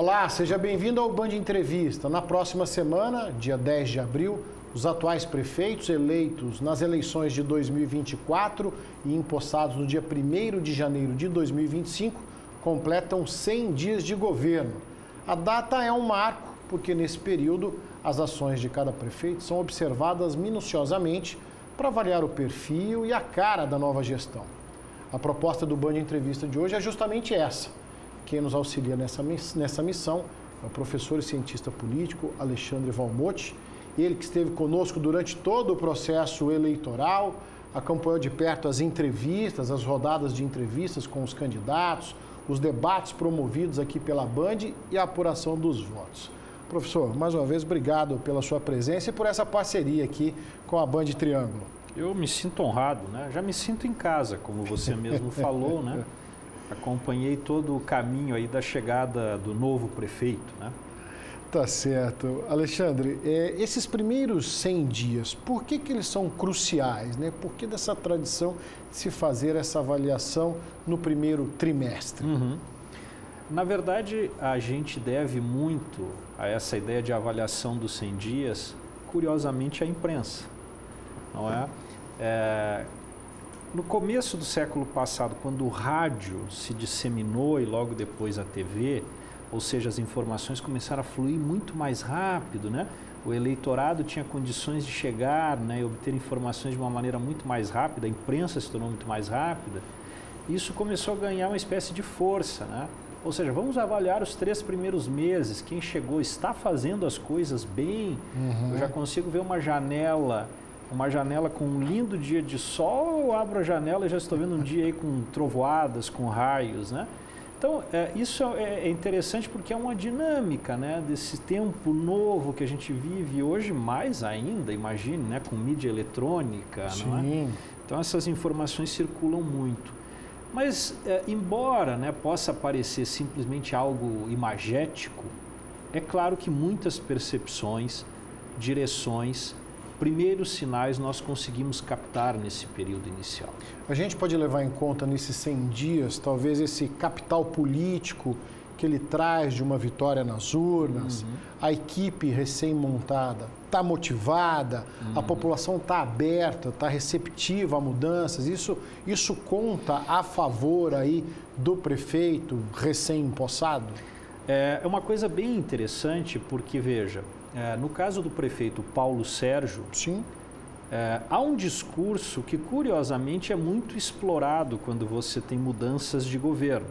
Olá, seja bem-vindo ao Band Entrevista. Na próxima semana, dia 10 de abril, os atuais prefeitos eleitos nas eleições de 2024 e empossados no dia 1º de janeiro de 2025 completam 100 dias de governo. A data é um marco porque nesse período as ações de cada prefeito são observadas minuciosamente para avaliar o perfil e a cara da nova gestão. A proposta do Band Entrevista de hoje é justamente essa. Quem nos auxilia nessa missão é o professor e cientista político Alexandre Valmotti. Ele que esteve conosco durante todo o processo eleitoral, acompanhou de perto as entrevistas, as rodadas de entrevistas com os candidatos, os debates promovidos aqui pela Band e a apuração dos votos. Professor, mais uma vez, obrigado pela sua presença e por essa parceria aqui com a Band Triângulo. Eu me sinto honrado, né? Já me sinto em casa, como você mesmo falou, né? Acompanhei todo o caminho aí da chegada do novo prefeito, né? Tá certo. Alexandre, esses primeiros 100 dias, por que eles são cruciais, né? Por que dessa tradição de se fazer essa avaliação no primeiro trimestre? Na verdade, a gente deve muito a essa ideia de avaliação dos 100 dias, curiosamente, à imprensa, não é? No começo do século passado, quando o rádio se disseminou e logo depois a TV, ou seja, as informações começaram a fluir muito mais rápido, né? O eleitorado tinha condições de chegar, né, e obter informações de uma maneira muito mais rápida, a imprensa se tornou muito mais rápida. Isso começou a ganhar uma espécie de força, né? Ou seja, vamos avaliar os 3 primeiros meses, quem chegou está fazendo as coisas bem. Eu já consigo ver uma janela com um lindo dia de sol, eu abro a janela e já estou vendo um dia aí com trovoadas, com raios, né? Então, isso é interessante porque é uma dinâmica, né, desse tempo novo que a gente vive hoje, mais ainda, imagine, né, com mídia eletrônica, não é? Então, essas informações circulam muito. Mas, embora, né, possa parecer simplesmente algo imagético, é claro que muitas percepções, direções, primeiros sinais nós conseguimos captar nesse período inicial. A gente pode levar em conta nesses 100 dias, talvez esse capital político que ele traz de uma vitória nas urnas, a equipe recém-montada está motivada, a população está aberta, está receptiva a mudanças, isso conta a favor aí do prefeito recém-empossado? É uma coisa bem interessante porque, veja, no caso do prefeito Paulo Sérgio, há um discurso que, curiosamente, é muito explorado quando você tem mudanças de governo.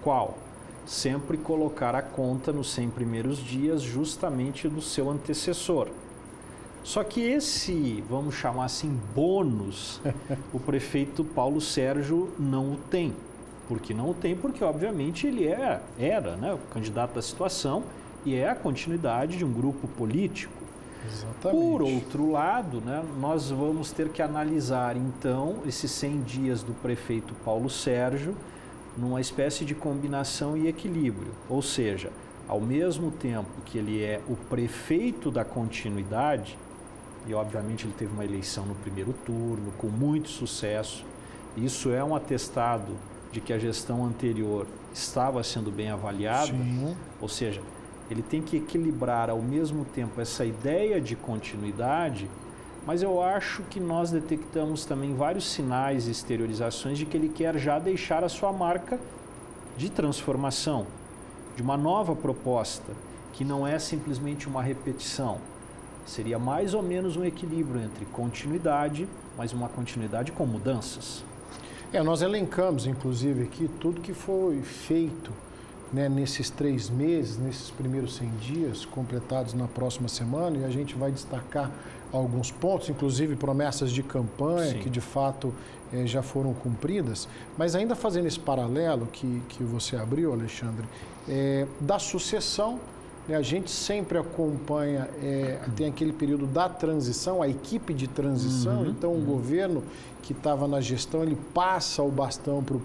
Qual? Sempre colocar a conta nos 100 primeiros dias justamente do seu antecessor. Só que esse, vamos chamar assim, bônus, o prefeito Paulo Sérgio não o tem. Por que não o tem? Porque, obviamente, ele era, né, o candidato da situação, e é a continuidade de um grupo político. Exatamente. Por outro lado, né, nós vamos ter que analisar, então, esses 100 dias do prefeito Paulo Sérgio numa espécie de combinação e equilíbrio. Ou seja, ao mesmo tempo que ele é o prefeito da continuidade, e obviamente ele teve uma eleição no primeiro turno, com muito sucesso, isso é um atestado de que a gestão anterior estava sendo bem avaliada, ou seja, ele tem que equilibrar ao mesmo tempo essa ideia de continuidade, mas eu acho que nós detectamos também vários sinais e exteriorizações de que ele quer já deixar a sua marca de transformação, de uma nova proposta, que não é simplesmente uma repetição. Seria mais ou menos um equilíbrio entre continuidade, mas uma continuidade com mudanças. Nós elencamos, inclusive, aqui tudo que foi feito, né, nesses 3 meses, nesses primeiros 100 dias, completados na próxima semana, e a gente vai destacar alguns pontos, inclusive promessas de campanha, que de fato já foram cumpridas, mas ainda fazendo esse paralelo que você abriu, Alexandre, da sucessão, né, a gente sempre acompanha, tem aquele período da transição, a equipe de transição, então o governo que estava na gestão, ele passa o bastão para o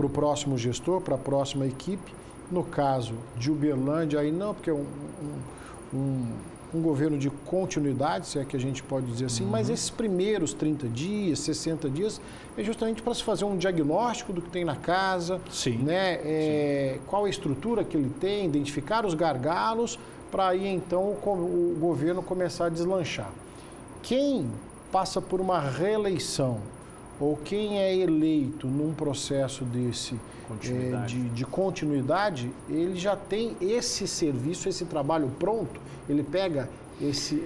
próximo gestor, para a próxima equipe. No caso de Uberlândia, aí não, porque um governo de continuidade, se é que a gente pode dizer assim, mas esses primeiros 30 dias, 60 dias, é justamente para se fazer um diagnóstico do que tem na casa, né? Qual a estrutura que ele tem, identificar os gargalos, para aí então o governo começar a deslanchar. Quem passa por uma reeleição ou quem é eleito num processo desse de continuidade, ele já tem esse serviço, esse trabalho pronto? Ele pega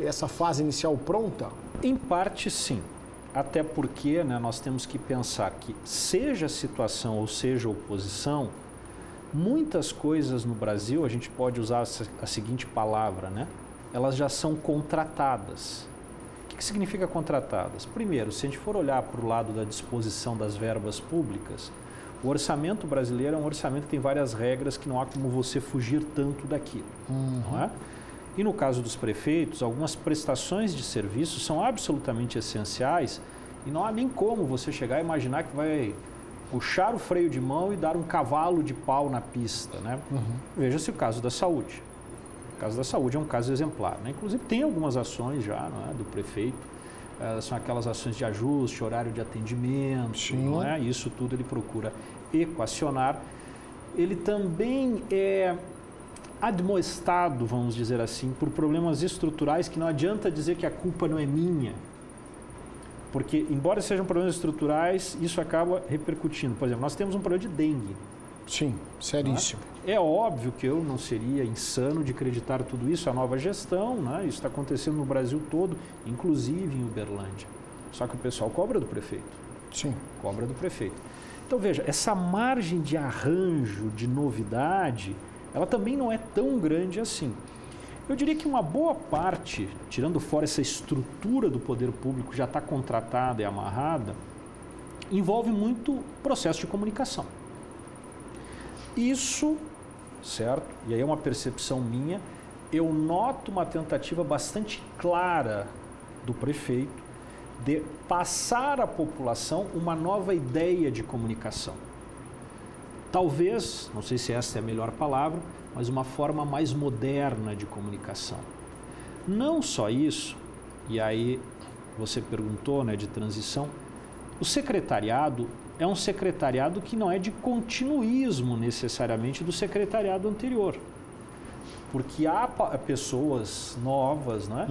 essa fase inicial pronta? Em parte, sim. Até porque, né, nós temos que pensar que, seja a situação ou seja a oposição, muitas coisas no Brasil, a gente pode usar a seguinte palavra, né? Elas já são contratadas. O que significa contratadas? Primeiro, se a gente for olhar para o lado da disposição das verbas públicas, o orçamento brasileiro é um orçamento que tem várias regras que não há como você fugir tanto daquilo. Não é? E no caso dos prefeitos, algumas prestações de serviço são absolutamente essenciais e não há nem como você chegar a imaginar que vai puxar o freio de mão e dar um cavalo de pau na pista, né? Veja-se o caso da saúde. O caso da saúde é um caso exemplar, né? Inclusive tem algumas ações já, não é, do prefeito, são aquelas ações de ajuste, horário de atendimento, não é? Isso tudo ele procura equacionar. Ele também é admoestado, vamos dizer assim, por problemas estruturais que não adianta dizer que a culpa não é minha. Porque, embora sejam problemas estruturais, isso acaba repercutindo. Por exemplo, nós temos um problema de dengue. Sim, seríssimo. É óbvio que eu não seria insano de acreditar tudo isso, a nova gestão, né? Isso está acontecendo no Brasil todo, inclusive em Uberlândia. Só que o pessoal cobra do prefeito. Sim. Cobra do prefeito. Então, veja, essa margem de arranjo, de novidade, ela também não é tão grande assim. Eu diria que uma boa parte, tirando fora essa estrutura do poder público que já está contratada e amarrada, envolve muito processo de comunicação. Isso, certo? E aí é uma percepção minha, eu noto uma tentativa bastante clara do prefeito de passar à população uma nova ideia de comunicação. Talvez, não sei se essa é a melhor palavra, mas uma forma mais moderna de comunicação. Não só isso, e aí você perguntou, né, de transição, o secretariado é um secretariado que não é de continuismo necessariamente do secretariado anterior. Porque há pessoas novas, né?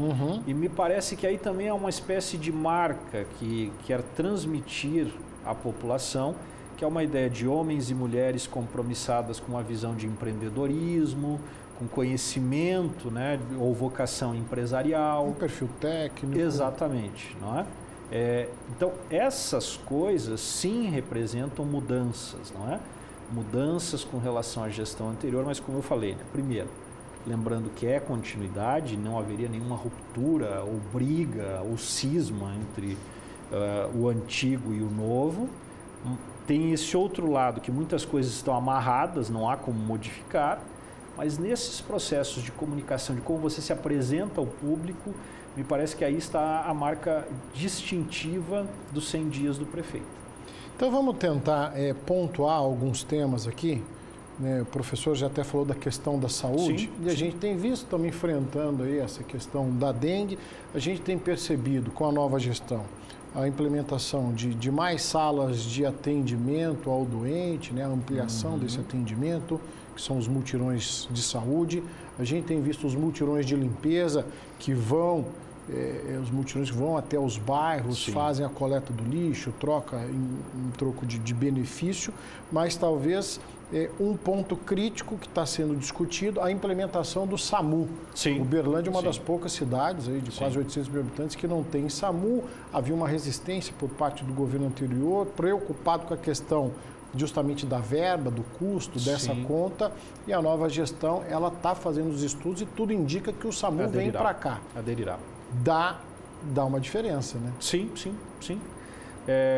E me parece que aí também é uma espécie de marca que quer transmitir à população, que é uma ideia de homens e mulheres compromissadas com uma visão de empreendedorismo, com conhecimento, né, ou vocação empresarial. Um perfil técnico. Exatamente, não é? Então, essas coisas sim representam mudanças, não é? Mudanças com relação à gestão anterior, mas como eu falei, né? Primeiro, lembrando que é continuidade, não haveria nenhuma ruptura ou briga ou cisma entre o antigo e o novo. Tem esse outro lado que muitas coisas estão amarradas, não há como modificar, mas nesses processos de comunicação, de como você se apresenta ao público, me parece que aí está a marca distintiva dos 100 dias do prefeito. Então vamos tentar pontuar alguns temas aqui. O professor já até falou da questão da saúde, e a gente tem visto também enfrentando aí essa questão da dengue. A gente tem percebido com a nova gestão a implementação de mais salas de atendimento ao doente, né, a ampliação desse atendimento, que são os mutirões de saúde. A gente tem visto os mutirões de limpeza que vão, os mutirões que vão até os bairros, fazem a coleta do lixo, troca em troco de benefício, mas talvez um ponto crítico que está sendo discutido, a implementação do SAMU. Uberlândia é uma das poucas cidades aí, de quase 800 mil habitantes que não tem SAMU. Havia uma resistência por parte do governo anterior, preocupado com a questão justamente da verba, do custo dessa conta, e a nova gestão ela está fazendo os estudos e tudo indica que o SAMU vem para cá. Aderirá. Dá uma diferença, né? Sim.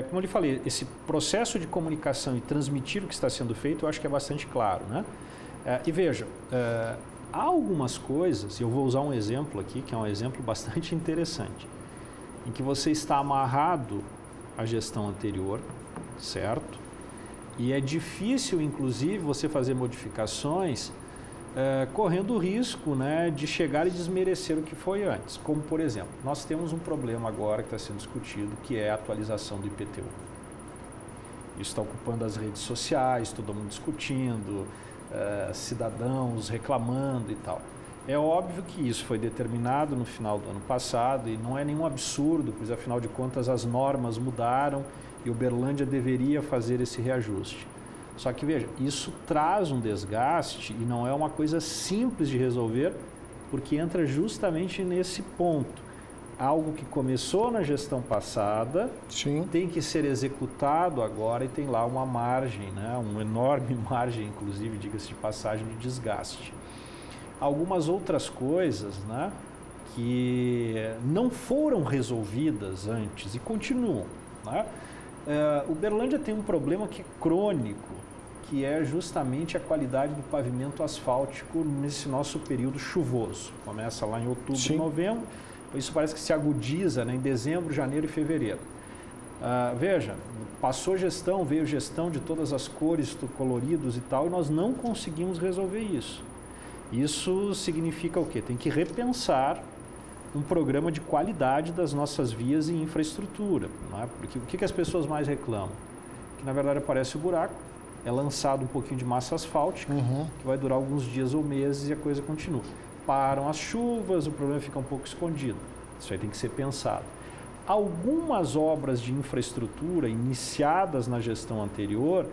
Como eu lhe falei, esse processo de comunicação e transmitir o que está sendo feito, eu acho que é bastante claro, né? E veja, há algumas coisas, e eu vou usar um exemplo aqui, que é um exemplo bastante interessante, em que você está amarrado à gestão anterior, certo? E é difícil, inclusive, você fazer modificações correndo o risco, né, de chegar e desmerecer o que foi antes. Como, por exemplo, nós temos um problema agora que está sendo discutido, que é a atualização do IPTU. Isso está ocupando as redes sociais, todo mundo discutindo, cidadãos reclamando e tal. É óbvio que isso foi determinado no final do ano passado e não é nenhum absurdo, pois afinal de contas as normas mudaram e Uberlândia deveria fazer esse reajuste. Só que veja, isso traz um desgaste e não é uma coisa simples de resolver, porque entra justamente nesse ponto. Algo que começou na gestão passada, sim, tem que ser executado agora e tem lá uma margem, né? Uma enorme margem, inclusive, diga-se de passagem, de desgaste. Algumas outras coisas, né, que não foram resolvidas antes e continuam, né? Uberlândia tem um problema que é crônico, que é justamente a qualidade do pavimento asfáltico nesse nosso período chuvoso. Começa lá em outubro, sim, novembro, isso parece que se agudiza, né, em dezembro, janeiro e fevereiro. Veja, passou gestão, veio gestão de todas as cores, coloridos e tal, e nós não conseguimos resolver isso. Isso significa o quê? Tem que repensar um programa de qualidade das nossas vias e infraestrutura. Não é? Porque o que as pessoas mais reclamam? Que na verdade aparece o buraco, é lançado um pouquinho de massa asfáltica, que vai durar alguns dias ou meses e a coisa continua. Param as chuvas, o problema fica um pouco escondido. Isso aí tem que ser pensado. Algumas obras de infraestrutura iniciadas na gestão anterior,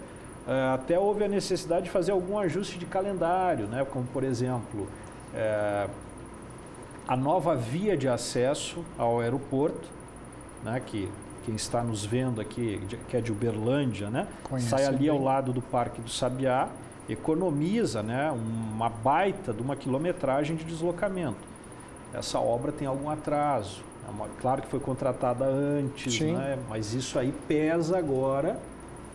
até houve a necessidade de fazer algum ajuste de calendário, né? Como, por exemplo, a nova via de acesso ao aeroporto, né? Que quem está nos vendo aqui, que é de Uberlândia, né? Sai ali ao lado do Parque do Sabiá, economiza, né, uma baita de uma quilometragem de deslocamento. Essa obra tem algum atraso. Claro que foi contratada antes, né, mas isso aí pesa agora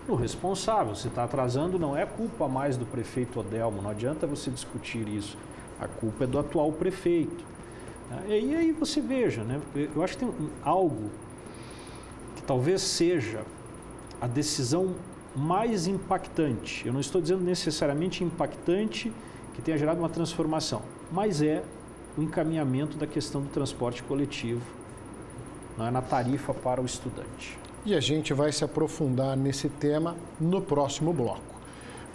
no responsável. Se está atrasando, não é culpa mais do prefeito Odelmo, não adianta você discutir isso. A culpa é do atual prefeito. E aí você veja, né, eu acho que tem algo que talvez seja a decisão mais impactante. Eu não estou dizendo necessariamente impactante que tenha gerado uma transformação, mas é o encaminhamento da questão do transporte coletivo, não é, na tarifa para o estudante. E a gente vai se aprofundar nesse tema no próximo bloco.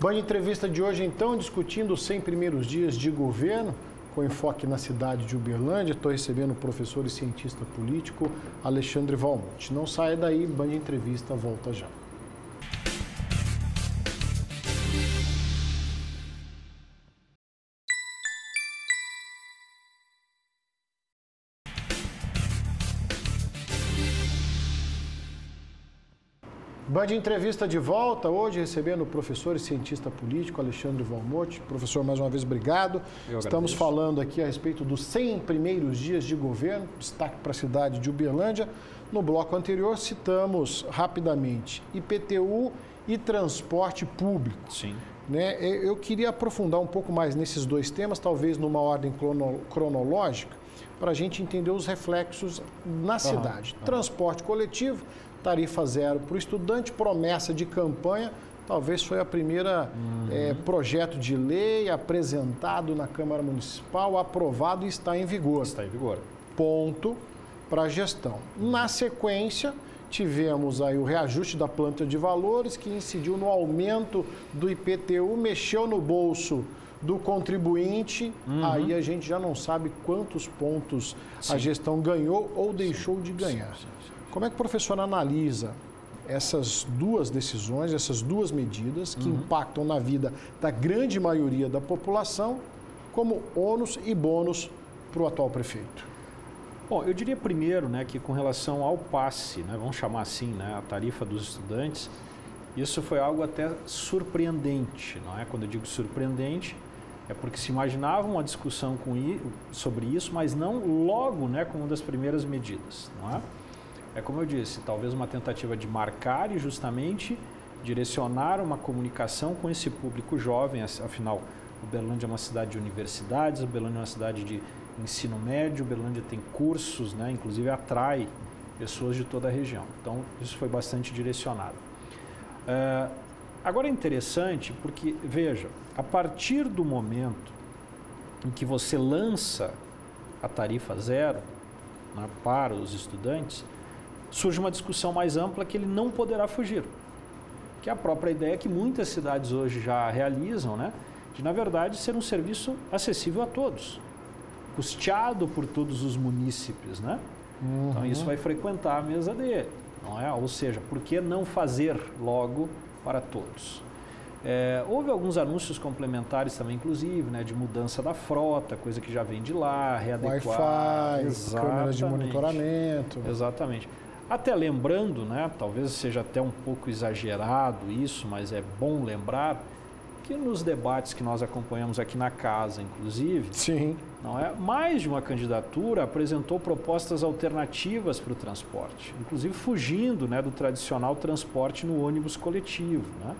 Band Entrevista de hoje, então, discutindo os 100 primeiros dias de governo, com enfoque na cidade de Uberlândia. Estou recebendo o professor e cientista político Alexandre Valmonte. Não saia daí, Band Entrevista volta já. Band Entrevista de volta, hoje recebendo o professor e cientista político Alexandre Valmonte. Professor, mais uma vez, obrigado. Estamos falando aqui a respeito dos 100 primeiros dias de governo, destaque para a cidade de Uberlândia. No bloco anterior, citamos rapidamente IPTU e transporte público. Sim. Né? Eu queria aprofundar um pouco mais nesses dois temas, talvez numa ordem cronológica, para a gente entender os reflexos na cidade. Transporte coletivo, tarifa zero para o estudante, promessa de campanha, talvez foi a primeira projeto de lei apresentado na Câmara Municipal, aprovado e está em vigor. Está em vigor. Ponto para a gestão. Na sequência, tivemos aí o reajuste da planta de valores, que incidiu no aumento do IPTU, mexeu no bolso do contribuinte, aí a gente já não sabe quantos pontos a gestão ganhou ou deixou de ganhar. Como é que o professor analisa essas duas decisões, essas duas medidas que impactam na vida da grande maioria da população como ônus e bônus para o atual prefeito? Bom, eu diria primeiro, né, que com relação ao passe, né, vamos chamar assim, né, a tarifa dos estudantes, isso foi algo até surpreendente, não é? Quando eu digo surpreendente, é porque se imaginava uma discussão sobre isso, mas não logo, né, como uma das primeiras medidas, não é? É como eu disse, talvez uma tentativa de marcar e justamente direcionar uma comunicação com esse público jovem. Afinal, Uberlândia é uma cidade de universidades, Uberlândia é uma cidade de ensino médio, Uberlândia tem cursos, né? Inclusive atrai pessoas de toda a região. Então, isso foi bastante direcionado. Agora é interessante porque, veja, a partir do momento em que você lança a tarifa zero, né, para os estudantes, surge uma discussão mais ampla que ele não poderá fugir. Que é a própria ideia que muitas cidades hoje já realizam, né, de, na verdade, ser um serviço acessível a todos, custeado por todos os munícipes, né? Então, isso vai frequentar a mesa dele, não é? Ou seja, por que não fazer logo para todos? Houve alguns anúncios complementares também, inclusive, né, de mudança da frota, coisa que já vem de lá, readequar. Wi-Fi, câmeras de monitoramento. Exatamente. Até lembrando, né, talvez seja até um pouco exagerado isso, mas é bom lembrar que nos debates que nós acompanhamos aqui na casa, inclusive, sim, não é? Mais de uma candidatura apresentou propostas alternativas para o transporte, inclusive fugindo, né, do tradicional transporte no ônibus coletivo, né?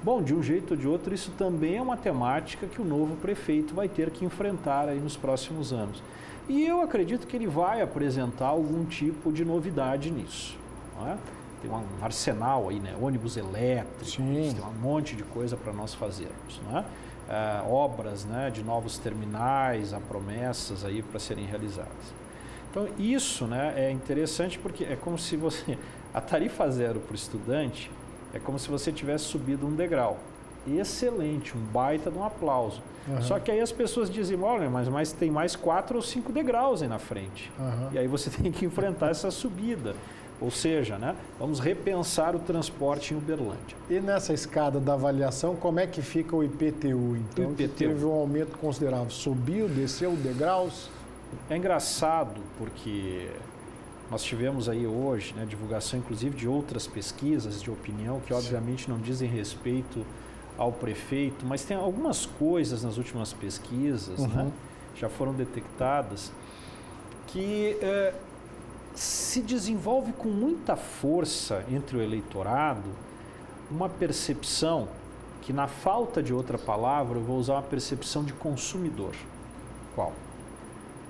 Bom, de um jeito ou de outro, isso também é uma temática que o novo prefeito vai ter que enfrentar aí nos próximos anos. E eu acredito que ele vai apresentar algum tipo de novidade nisso, não é? Tem um arsenal aí, né? Ônibus elétricos, sim, tem um monte de coisa para nós fazermos, não é? Obras, né, de novos terminais, há promessas aí para serem realizadas. Então, isso, né, é interessante porque é como se você... A tarifa zero para o estudante é como se você tivesse subido um degrau. Excelente, um baita de um aplauso. Só que aí as pessoas dizem, olha, mas tem mais 4 ou 5 degraus aí na frente. E aí você tem que enfrentar essa subida. Ou seja, né, vamos repensar o transporte em Uberlândia. E nessa escada da avaliação, como é que fica o IPTU? Então, IPTU. Teve um aumento considerável. Subiu, desceu degraus? É engraçado porque nós tivemos aí hoje, né, divulgação inclusive de outras pesquisas de opinião que obviamente não dizem respeito ao prefeito, mas tem algumas coisas nas últimas pesquisas, né, já foram detectadas, que se desenvolve com muita força entre o eleitorado uma percepção que, na falta de outra palavra, eu vou usar uma percepção de consumidor. Qual?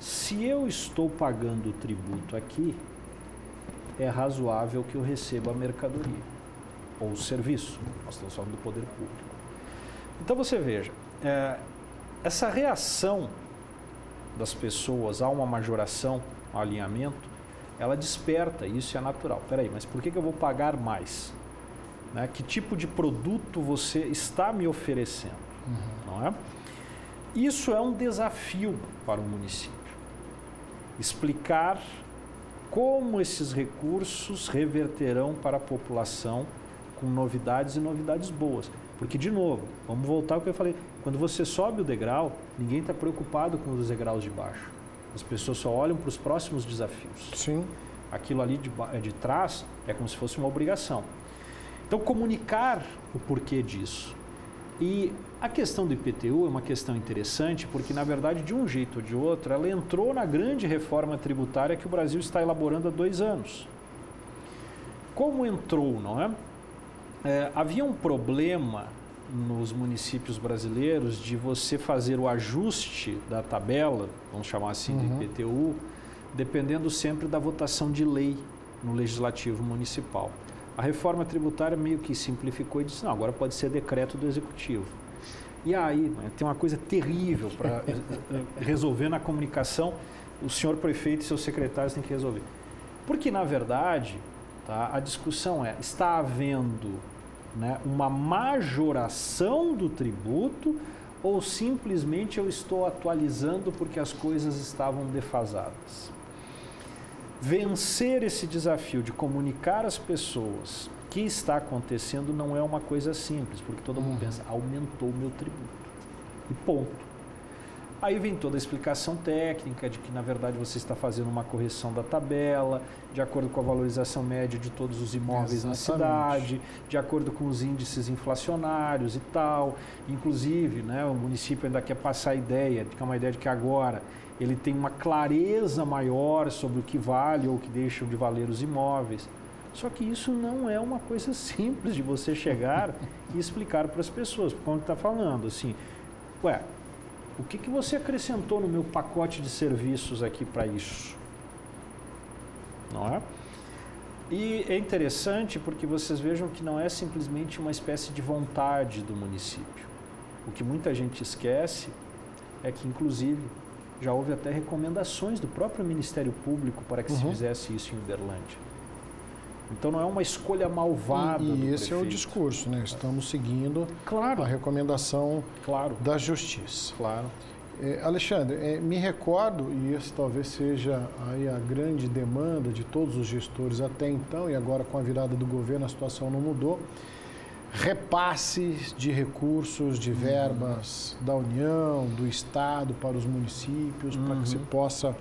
Se eu estou pagando o tributo aqui, é razoável que eu receba a mercadoria ou o serviço. Nós estamos falando do poder público. Então você veja, essa reação das pessoas a uma majoração, ao alinhamento, ela desperta, e isso é natural. Peraí, mas por que eu vou pagar mais? Né? Que tipo de produto você está me oferecendo? Não é? Isso é um desafio para o município. Explicar como esses recursos reverterão para a população com novidades e novidades boas. Porque, de novo, vamos voltar ao que eu falei, quando você sobe o degrau, ninguém está preocupado com os degraus de baixo. As pessoas só olham para os próximos desafios. Sim. Aquilo ali de trás é como se fosse uma obrigação. Então, comunicar o porquê disso. E a questão do IPTU é uma questão interessante porque, na verdade, de um jeito ou de outro, ela entrou na grande reforma tributária que o Brasil está elaborando há 2 anos. Como entrou, não é? Havia um problema nos municípios brasileiros de você fazer o ajuste da tabela, vamos chamar assim, do IPTU, dependendo sempre da votação de lei no Legislativo Municipal. A reforma tributária meio que simplificou e disse, não, agora pode ser decreto do Executivo. E aí, tem uma coisa terrível para resolver na comunicação, o senhor prefeito e seus secretários têm que resolver. Porque, na verdade, tá, a discussão está havendo, né, uma majoração do tributo ou simplesmente eu estou atualizando porque as coisas estavam defasadas? Vencer esse desafio de comunicar às pessoas o que está acontecendo não é uma coisa simples, porque todo mundo pensa, aumentou o meu tributo. E ponto. Aí vem toda a explicação técnica de que, na verdade, você está fazendo uma correção da tabela, de acordo com a valorização média de todos os imóveis na cidade, de acordo com os índices inflacionários e tal. Inclusive, né, o município ainda quer passar a ideia, que é uma ideia de que agora ele tem uma clareza maior sobre o que vale ou o que deixam de valer os imóveis. Só que isso não é uma coisa simples de você chegar e explicar para as pessoas. Como está falando, assim, o que você acrescentou no meu pacote de serviços aqui para isso? Não é? E é interessante porque vocês vejam que não é simplesmente uma espécie de vontade do município. O que muita gente esquece é que, inclusive, já houve até recomendações do próprio Ministério Público para que se fizesse isso em Uberlândia. Então não é uma escolha malvada do prefeito. E esse é o discurso, né? Estamos seguindo a recomendação da Justiça. Claro. Alexandre, me recordo, e esse talvez seja aí a grande demanda de todos os gestores até então, e agora com a virada do governo a situação não mudou, repasses de recursos, de verbas da União, do Estado para os municípios, para que se possa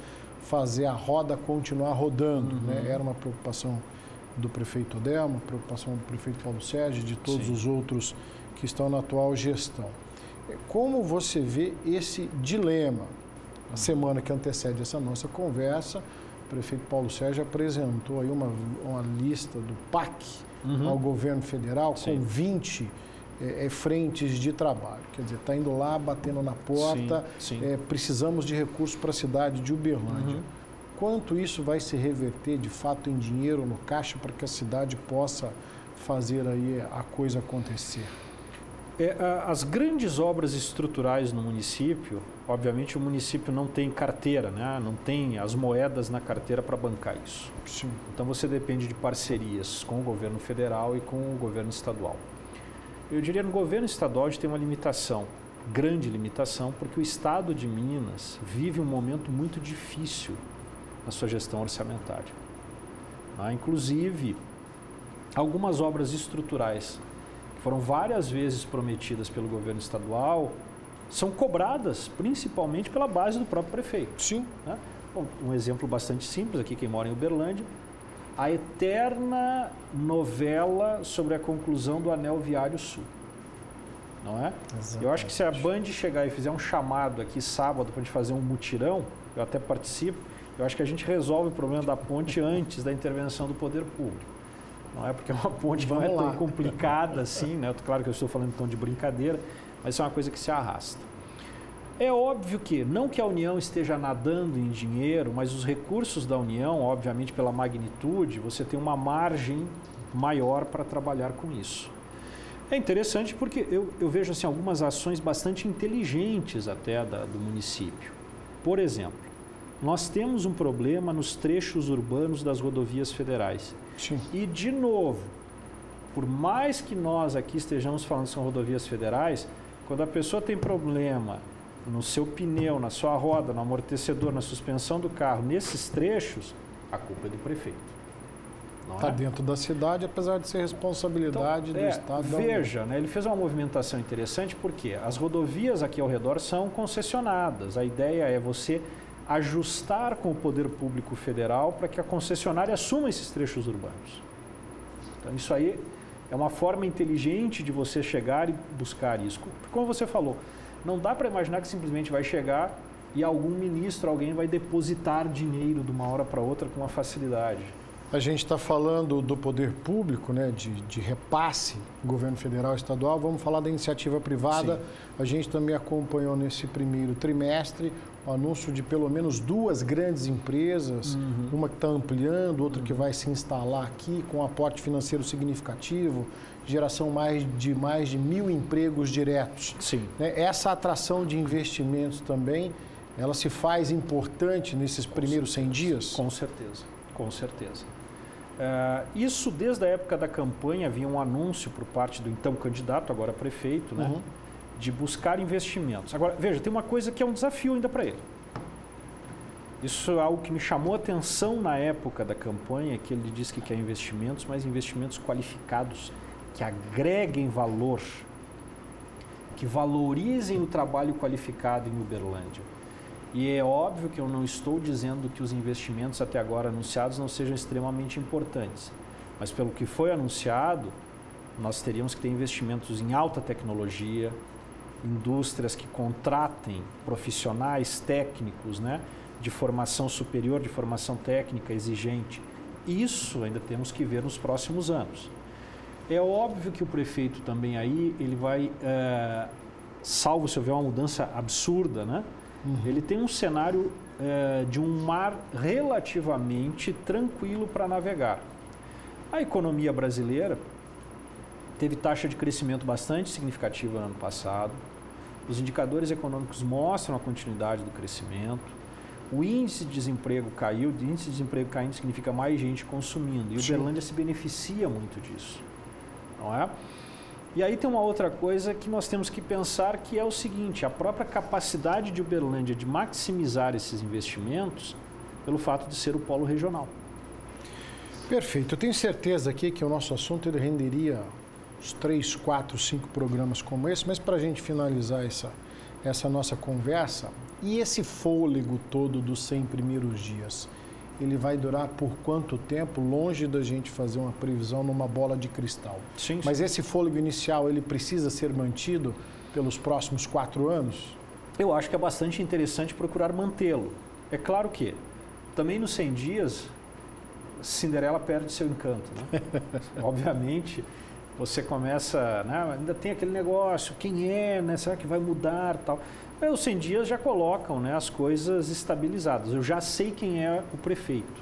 fazer a roda continuar rodando. Né? Era uma preocupação do prefeito Odel, uma preocupação do prefeito Paulo Sérgio e de todos os outros que estão na atual gestão. Como você vê esse dilema? A semana que antecede essa nossa conversa, o prefeito Paulo Sérgio apresentou aí uma lista do PAC ao governo federal com 20 frentes de trabalho. Quer dizer, está indo lá, batendo na porta, precisamos de recursos para a cidade de Uberlândia. Quanto isso vai se reverter de fato em dinheiro no caixa para que a cidade possa fazer aí a coisa acontecer? As grandes obras estruturais no município, obviamente o município não tem carteira, né? Não tem as moedas na carteira para bancar isso. Sim. Então você depende de parcerias com o governo federal e com o governo estadual. Eu diria que no governo estadual a gente tem uma limitação, grande limitação, porque o estado de Minas vive um momento muito difícil na sua gestão orçamentária. Inclusive, algumas obras estruturais foram várias vezes prometidas pelo governo estadual, são cobradas principalmente pela base do próprio prefeito. Sim. Né? Bom, um exemplo bastante simples aqui, quem mora em Uberlândia, a eterna novela sobre a conclusão do Anel Viário Sul. Não é? Exatamente. Eu acho que se a Band chegar e fizer um chamado aqui sábado para a gente fazer um mutirão, eu até participo, eu acho que a gente resolve o problema da ponte antes da intervenção do poder público. Não é porque é uma ponte que não é tão complicada assim, né? Claro que eu estou falando em tom de brincadeira, mas isso é uma coisa que se arrasta. É óbvio que, não que a União esteja nadando em dinheiro, mas os recursos da União, obviamente pela magnitude, você tem uma margem maior para trabalhar com isso. É interessante porque eu vejo assim, algumas ações bastante inteligentes até do município. Por exemplo, nós temos um problema nos trechos urbanos das rodovias federais. Sim. E, de novo, por mais que nós aqui estejamos falando que são rodovias federais, quando a pessoa tem problema no seu pneu, na sua roda, no amortecedor, na suspensão do carro, nesses trechos, a culpa é do prefeito. Está dentro da cidade, apesar de ser responsabilidade do Estado. Veja, né, ele fez uma movimentação interessante porque as rodovias aqui ao redor são concessionadas. A ideia é você ajustar com o poder público federal para que a concessionária assuma esses trechos urbanos. Então, isso aí é uma forma inteligente de você chegar e buscar isso. Como você falou, não dá para imaginar que simplesmente vai chegar e algum ministro, alguém vai depositar dinheiro de uma hora para outra com uma facilidade. A gente está falando do poder público, né, de repasse, governo federal e estadual. Vamos falar da iniciativa privada. Sim. A gente também acompanhou nesse primeiro trimestre o anúncio de pelo menos 2 grandes empresas, uma que está ampliando, outra que vai se instalar aqui com um aporte financeiro significativo, geração de mais de 1.000 empregos diretos. Sim. Essa atração de investimentos também, ela se faz importante nesses primeiros 100 dias? Com certeza, com certeza. Isso desde a época da campanha havia um anúncio por parte do então candidato, agora prefeito, né, de buscar investimentos. Agora, veja, tem uma coisa que é um desafio ainda para ele. Isso é algo que me chamou a atenção na época da campanha, que ele disse que quer investimentos, mas investimentos qualificados, que agreguem valor, que valorizem o trabalho qualificado em Uberlândia. E é óbvio que eu não estou dizendo que os investimentos até agora anunciados não sejam extremamente importantes. Mas pelo que foi anunciado, nós teríamos que ter investimentos em alta tecnologia, indústrias que contratem profissionais técnicos, né, de formação superior, de formação técnica exigente. Isso ainda temos que ver nos próximos anos. É óbvio que o prefeito também aí, ele vai, salvo se houver uma mudança absurda, né? Ele tem um cenário de um mar relativamente tranquilo para navegar. A economia brasileira teve taxa de crescimento bastante significativa no ano passado. os indicadores econômicos mostram a continuidade do crescimento, o índice de desemprego caiu, o índice de desemprego caindo significa mais gente consumindo, e Uberlândia se beneficia muito disso, não é? E aí tem uma outra coisa que nós temos que pensar, que é o seguinte, a própria capacidade de Uberlândia de maximizar esses investimentos pelo fato de ser o polo regional. Perfeito. Eu tenho certeza aqui que o nosso assunto ele renderia uns 3, 4, 5 programas como esse, mas para a gente finalizar essa nossa conversa, e esse fôlego todo dos 100 primeiros dias, ele vai durar por quanto tempo, longe da gente fazer uma previsão numa bola de cristal? Sim, sim. Mas esse fôlego inicial, ele precisa ser mantido pelos próximos 4 anos? Eu acho que é bastante interessante procurar mantê-lo. É claro que também nos 100 dias, Cinderela perde seu encanto, né? Obviamente, você começa, né? Ainda tem aquele negócio, quem é, né? Será que vai mudar, tal? Mas os 100 dias já colocam, né, as coisas estabilizadas. Eu já sei quem é o prefeito,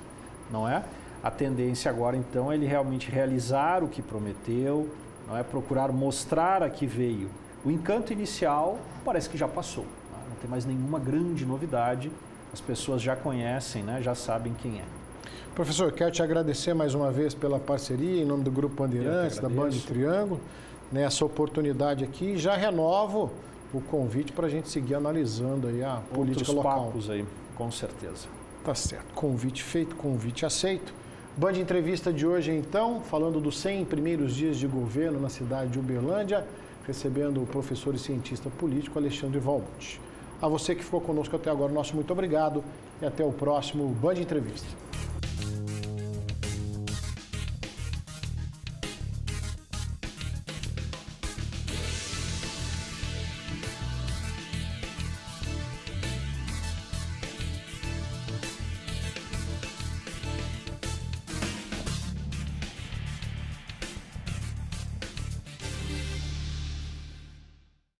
não é? A tendência agora, então, é ele realmente realizar o que prometeu, não é? Procurar mostrar a que veio. O encanto inicial parece que já passou, né? Não tem mais nenhuma grande novidade, as pessoas já conhecem, né? Já sabem quem é. Professor, quero te agradecer mais uma vez pela parceria, em nome do Grupo Bandeirantes, da Band Triângulo, nessa oportunidade aqui. Já renovo o convite para a gente seguir analisando aí a política local. Outros papos aí, com certeza. Tá certo. Convite feito, convite aceito. Band Entrevista de hoje, então, falando dos 100 primeiros dias de governo na cidade de Uberlândia, recebendo o professor e cientista político Alexandre Valmont. A você que ficou conosco até agora, nosso muito obrigado e até o próximo Band Entrevista.